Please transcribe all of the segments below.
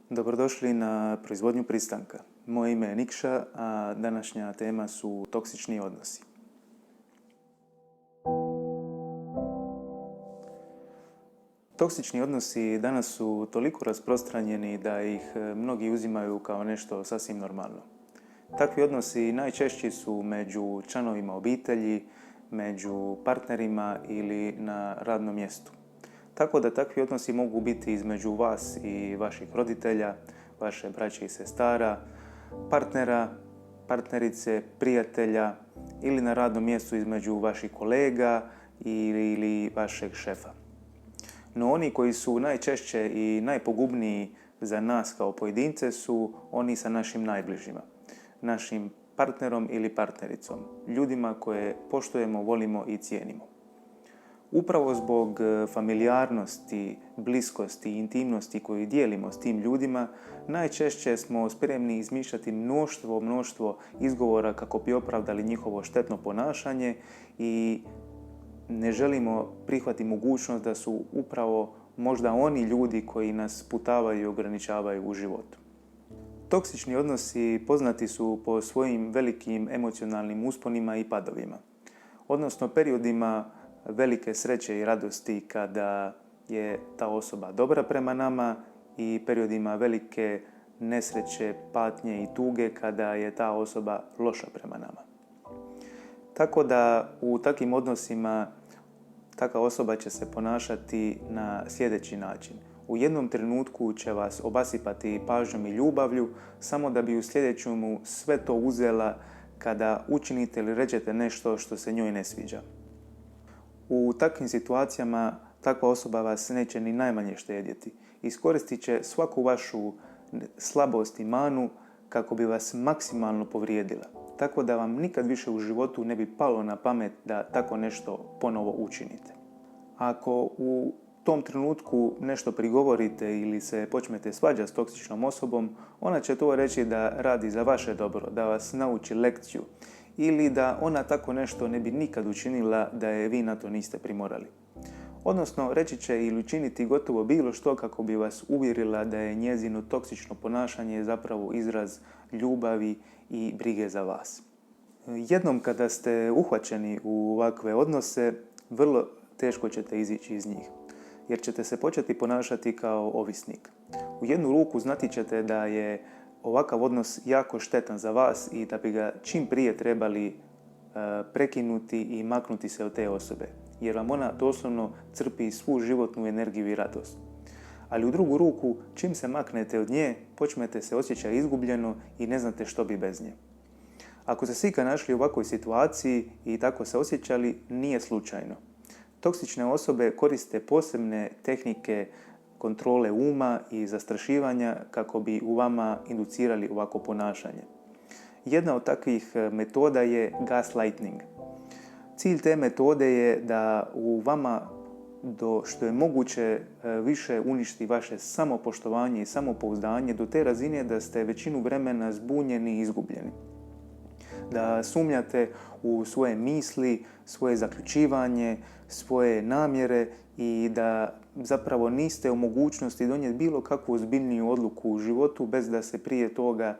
Dobrodošli na proizvodnju pristanka. Moje ime je Nikša, a današnja tema su toksični odnosi. Toksični odnosi danas su toliko rasprostranjeni da ih mnogi uzimaju kao nešto sasvim normalno. Takvi odnosi najčešći su među članovima obitelji, među partnerima ili na radnom mjestu. Tako da takvi odnosi mogu biti između vas i vaših roditelja, vaše braće i sestara, partnera, partnerice, prijatelja ili na radnom mjestu između vaših kolega ili vašeg šefa. No oni koji su najčešće i najpogubniji za nas kao pojedince su oni sa našim najbližima, našim partnerom ili partnericom, ljudima koje poštujemo, volimo i cijenimo. Upravo zbog familijarnosti, bliskosti i intimnosti koju dijelimo s tim ljudima, najčešće smo spremni izmišljati mnoštvo izgovora kako bi opravdali njihovo štetno ponašanje i ne želimo prihvatiti mogućnost da su upravo možda oni ljudi koji nas sputavaju i ograničavaju u životu. Toksični odnosi poznati su po svojim velikim emocionalnim usponima i padovima, odnosno periodima velike sreće i radosti kada je ta osoba dobra prema nama i periodima velike nesreće, patnje i tuge kada je ta osoba loša prema nama. Tako da u takvim odnosima takva osoba će se ponašati na sljedeći način. U jednom trenutku će vas obasipati pažnjom i ljubavlju samo da bi u sljedećemu sve to uzela kada učinite ili ređete nešto što se njoj ne sviđa. U takvim situacijama takva osoba vas neće ni najmanje štedjeti. Iskoristit će svaku vašu slabost i manu kako bi vas maksimalno povrijedila. Tako da vam nikad više u životu ne bi palo na pamet da tako nešto ponovo učinite. Ako u tom trenutku nešto prigovorite ili se počnete svađati s toksičnom osobom, ona će to reći da radi za vaše dobro, da vas nauči lekciju ili da ona tako nešto ne bi nikad učinila da je vi na to niste primorali. Odnosno, reći će ili učiniti gotovo bilo što kako bi vas uvjerila da je njezino toksično ponašanje zapravo izraz ljubavi i brige za vas. Jednom kada ste uhvaćeni u ovakve odnose, vrlo teško ćete izići iz njih, jer ćete se početi ponašati kao ovisnik. U jednu ruku znati ćete da je ovakav odnos jako štetan za vas i da bi ga čim prije trebali prekinuti i maknuti se od te osobe, jer vam ona doslovno crpi svu životnu energiju i radost. Ali u drugu ruku, čim se maknete od nje, počnete se osjećati izgubljeno i ne znate što bi bez nje. Ako ste se ikad našli u ovakvoj situaciji i tako se osjećali, nije slučajno. Toksične osobe koriste posebne tehnike kontrole uma i zastrašivanja kako bi u vama inducirali ovako ponašanje. Jedna od takvih metoda je gaslighting. Cilj te metode je da u vama do što je moguće više uništi vaše samopoštovanje i samopouzdanje do te razine da ste većinu vremena zbunjeni i izgubljeni. Da sumnjate u svoje misli, svoje zaključivanje, svoje namjere i da zapravo niste u mogućnosti donijeti bilo kakvu ozbiljniju odluku u životu bez da se prije toga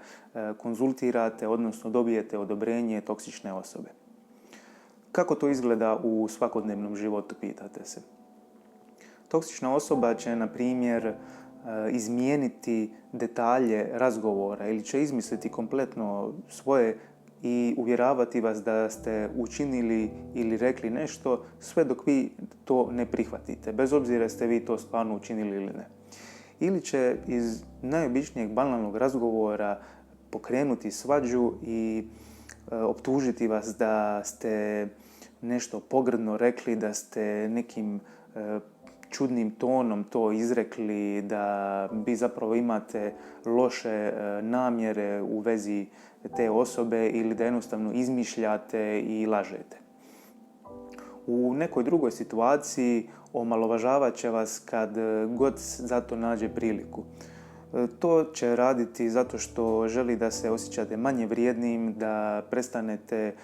konzultirate, odnosno dobijete odobrenje toksične osobe. Kako to izgleda u svakodnevnom životu, pitate se? Toksična osoba će, na primjer, izmijeniti detalje razgovora ili će izmisliti kompletno svoje i uvjeravati vas da ste učinili ili rekli nešto sve dok vi to ne prihvatite, bez obzira jeste vi to stvarno učinili ili ne. Ili će iz najobičnijeg banalnog razgovora pokrenuti svađu i optužiti vas da ste nešto pogrdno rekli, da ste nekim čudnim tonom to izrekli, da vi zapravo imate loše namjere u vezi te osobe ili da jednostavno izmišljate i lažete. U nekoj drugoj situaciji omalovažavat će vas kad god za to nađe priliku. To će raditi zato što želi da se osjećate manje vrijednim, da prestanete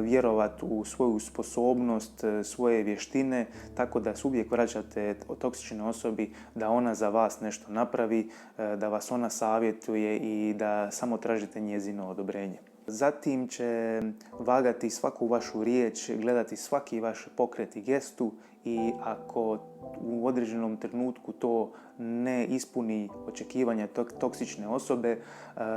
vjerovati u svoju sposobnost, svoje vještine, tako da se uvijek vraćate toksičnoj osobi da ona za vas nešto napravi, da vas ona savjetuje i da samo tražite njezino odobrenje. Zatim će vagati svaku vašu riječ, gledati svaki vaš pokret i gestu i ako u određenom trenutku to ne ispuni očekivanja toksične osobe,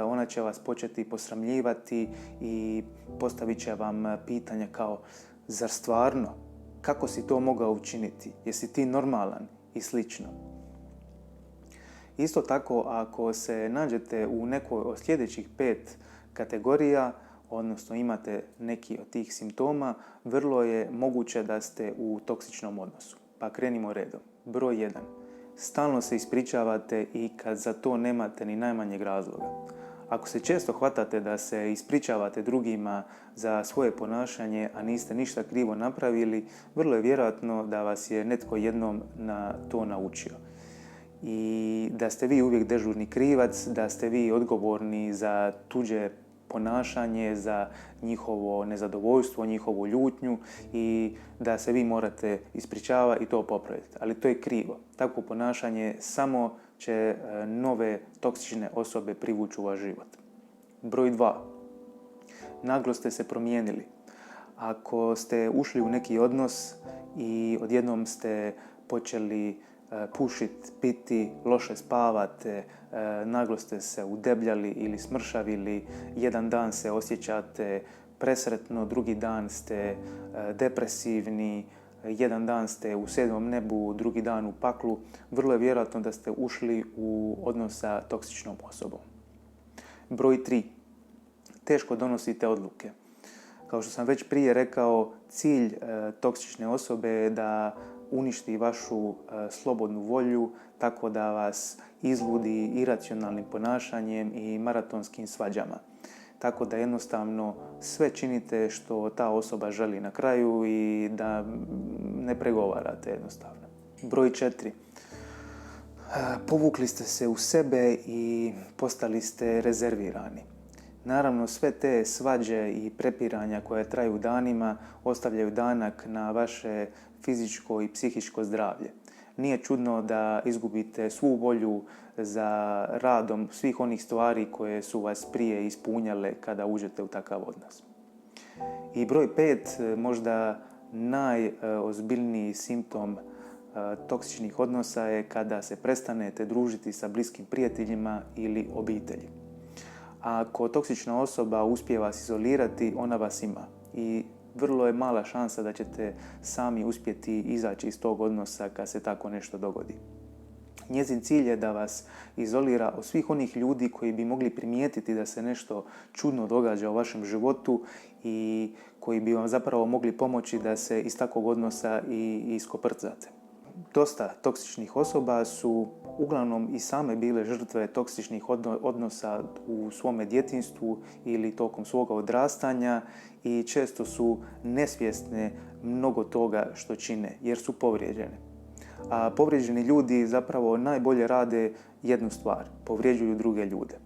ona će vas početi posramljivati i postavit će vam pitanja kao zar stvarno? Kako si to mogao učiniti? Jesi ti normalan? I slično. Isto tako, ako se nađete u nekoj od sljedećih 5 kategorija, odnosno imate neki od tih simptoma, vrlo je moguće da ste u toksičnom odnosu. Pa krenimo redom. Broj 1. Stalno se ispričavate i kad za to nemate ni najmanjeg razloga. Ako se često hvatate da se ispričavate drugima za svoje ponašanje, a niste ništa krivo napravili, vrlo je vjerojatno da vas je netko jednom na to naučio. I da ste vi uvijek dežurni krivac, da ste vi odgovorni za tuđe ponašanje, za njihovo nezadovoljstvo, njihovu ljutnju i da se vi morate ispričavati i to popraviti. Ali to je krivo. Takvo ponašanje samo će nove toksične osobe privući u vaš život. Broj 2. Naglo ste se promijenili. Ako ste ušli u neki odnos i odjednom ste počeli pušiti, piti, loše spavate, naglo ste se udebljali ili smršavili, jedan dan se osjećate presretno, drugi dan ste depresivni, jedan dan ste u 7. nebu, drugi dan u paklu, vrlo je vjerojatno da ste ušli u odnos sa toksičnom osobom. Broj 3. Teško donosite odluke. Kao što sam već prije rekao, cilj toksične osobe je da uništi vašu slobodnu volju tako da vas izludi iracionalnim ponašanjem i maratonskim svađama. Tako da jednostavno sve činite što ta osoba želi na kraju i da ne pregovarate jednostavno. Broj 4. Povukli ste se u sebe i postali ste rezervirani. Naravno, sve te svađe i prepiranja koje traju danima ostavljaju danak na vaše fizičko i psihičko zdravlje. Nije čudno da izgubite svu volju za radom svih onih stvari koje su vas prije ispunjale kada uđete u takav odnos. I broj 5, možda najozbiljniji simptom toksičnih odnosa je kada se prestanete družiti sa bliskim prijateljima ili obitelji. Ako toksična osoba uspije vas izolirati, ona vas ima i vrlo je mala šansa da ćete sami uspjeti izaći iz tog odnosa kad se tako nešto dogodi. Njezin cilj je da vas izolira od svih onih ljudi koji bi mogli primijetiti da se nešto čudno događa u vašem životu i koji bi vam zapravo mogli pomoći da se iz takvog odnosa i iskoprcate. Dosta toksičnih osoba su uglavnom i same bile žrtve toksičnih odnosa u svome djetinjstvu ili tokom svoga odrastanja i često su nesvjesne mnogo toga što čine jer su povrijeđene. A povrijeđeni ljudi zapravo najbolje rade jednu stvar, povrijeđuju druge ljude.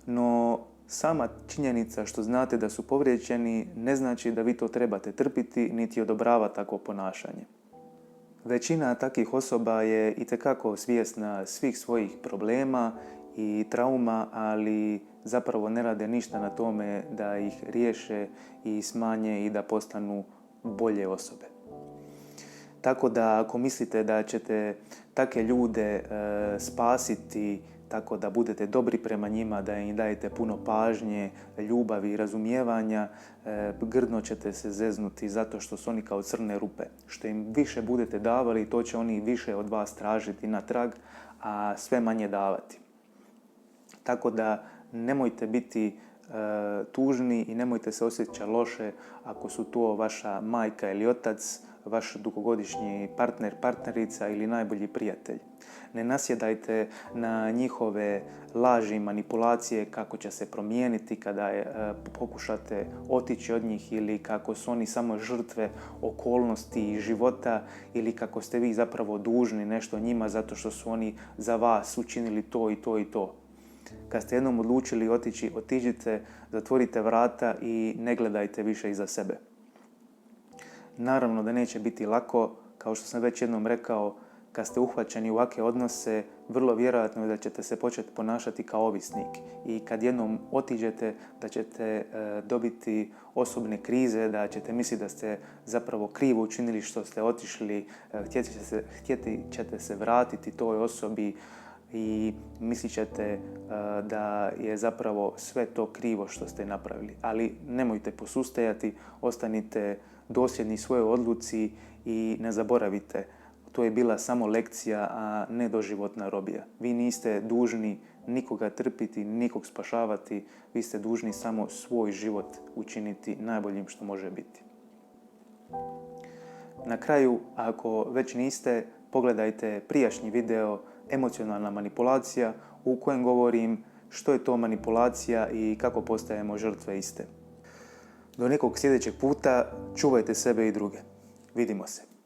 No, sama činjenica što znate da su povrijeđeni ne znači da vi to trebate trpiti niti odobravati takvo ponašanje. Većina takvih osoba je itekako svjesna svih svojih problema i trauma, ali zapravo ne rade ništa na tome da ih riješe i smanje i da postanu bolje osobe. Tako da ako mislite da ćete takve ljude spasiti tako da budete dobri prema njima, da im dajete puno pažnje, ljubavi i razumijevanja, grdno ćete se zeznuti zato što su oni kao crne rupe. Što im više budete davali, to će oni više od vas tražiti natrag, a sve manje davati. Tako da nemojte biti tužni i nemojte se osjećati loše ako su to vaša majka ili otac, vaš dugogodišnji partner, partnerica ili najbolji prijatelj. Ne nasjedajte na njihove laži i manipulacije kako će se promijeniti kada pokušate otići od njih ili kako su oni samo žrtve okolnosti i života ili kako ste vi zapravo dužni nešto njima zato što su oni za vas učinili to i to i to. Kad ste jednom odlučili otići, otiđite, zatvorite vrata i ne gledajte više iza sebe. Naravno da neće biti lako, kao što sam već jednom rekao, kad ste uhvaćeni u ovakve odnose, vrlo vjerojatno je da ćete se početi ponašati kao ovisnik. I kad jednom otiđete, da ćete dobiti osobne krize, da ćete misliti da ste zapravo krivo učinili što ste otišli, htjeti ćete se vratiti toj osobi i mislit ćete da je zapravo sve to krivo što ste napravili. Ali nemojte posustajati, ostanite dosljedni svojoj odluci i ne zaboravite, to je bila samo lekcija, a ne doživotna robija. Vi niste dužni nikoga trpiti, nikog spašavati, vi ste dužni samo svoj život učiniti najboljim što može biti. Na kraju, ako već niste, pogledajte prijašnji video Emocionalna manipulacija u kojem govorim što je to manipulacija i kako postajemo žrtve iste. Do nekog sljedećeg puta čuvajte sebe i druge. Vidimo se.